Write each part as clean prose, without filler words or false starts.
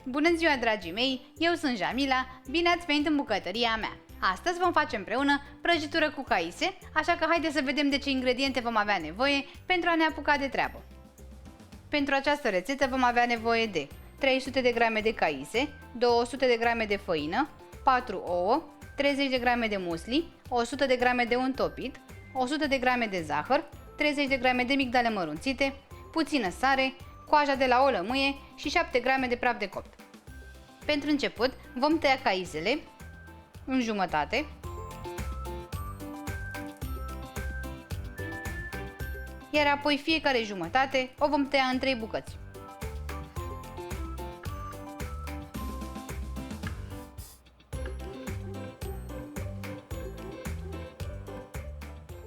Bună ziua, dragii mei! Eu sunt Jamila, bine ați venit în bucătăria mea! Astăzi vom face împreună prăjitură cu caise, așa că haideți să vedem de ce ingrediente vom avea nevoie pentru a ne apuca de treabă. Pentru această rețetă vom avea nevoie de 300 de grame de caise, 200 de grame de făină, 4 ouă, 30 de grame de musli, 100 de grame de unt topit, 100 de grame de zahăr, 30 de grame de migdale mărunțite, puțină sare, coaja de la o lămâie și 7 grame de praf de copt. Pentru început vom tăia caisele în jumătate, iar apoi fiecare jumătate o vom tăia în 3 bucăți.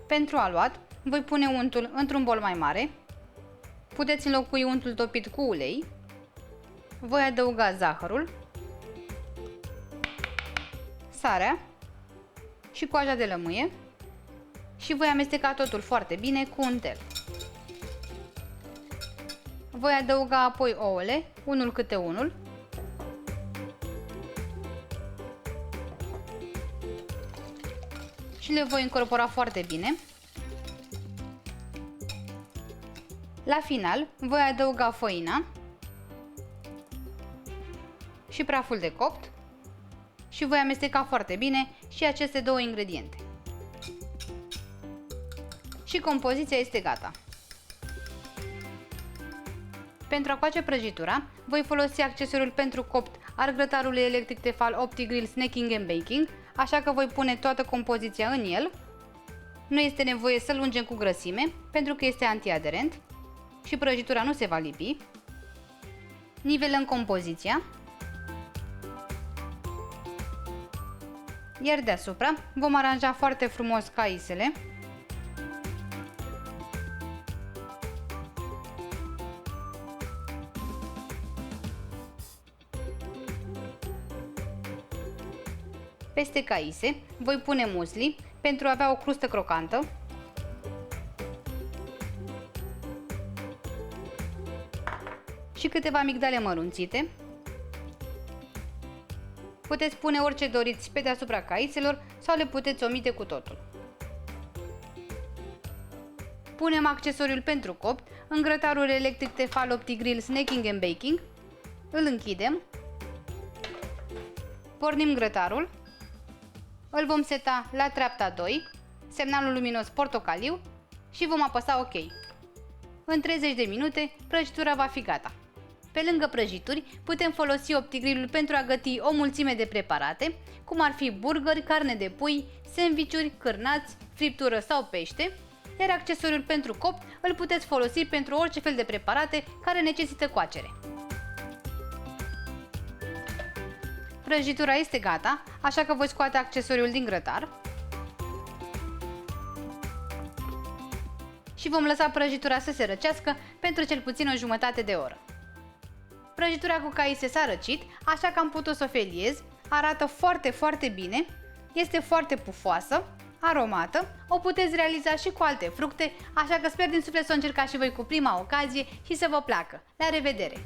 Pentru aluat, voi pune untul într-un bol mai mare, puteți înlocui untul topit cu ulei, voi adăuga zahărul, sarea și coaja de lămâie și voi amesteca totul foarte bine cu untel. Voi adăuga apoi ouăle, unul câte unul, și le voi incorpora foarte bine. La final voi adăuga făina și praful de copt și voi amesteca foarte bine și aceste două ingrediente. Și compoziția este gata. Pentru a face prăjitura, voi folosi accesoriul pentru copt al grătarului electric Tefal OptiGrill Snacking and Baking, așa că voi pune toată compoziția în el. Nu este nevoie să-l ungem cu grăsime, pentru că este antiaderent și prăjitura nu se va lipi. Nivelăm compoziția, iar deasupra vom aranja foarte frumos caisele. Peste caise voi pune musli pentru a avea o crustă crocantă. Și câteva migdale mărunțite. Puteți pune orice doriți pe deasupra caiselor sau le puteți omite cu totul. Punem accesoriul pentru copt în grătarul electric Tefal OptiGrill Snacking and Baking. Îl închidem. Pornim grătarul. Îl vom seta la treapta 2, semnalul luminos portocaliu, și vom apăsa OK. În 30 de minute prăjitura va fi gata. Pe lângă prăjituri, putem folosi OptiGrill-ul pentru a găti o mulțime de preparate, cum ar fi burgeri, carne de pui, sandvișuri, cârnați, friptură sau pește, iar accesoriul pentru copt îl puteți folosi pentru orice fel de preparate care necesită coacere. Prăjitura este gata, așa că voi scoate accesoriul din grătar și vom lăsa prăjitura să se răcească pentru cel puțin o jumătate de oră. Prăjitura cu caise s-a răcit, așa că am putut să o feliez, arată foarte bine, este foarte pufoasă, aromată, o puteți realiza și cu alte fructe, așa că sper din suflet să o încercați și voi cu prima ocazie și să vă placă. La revedere!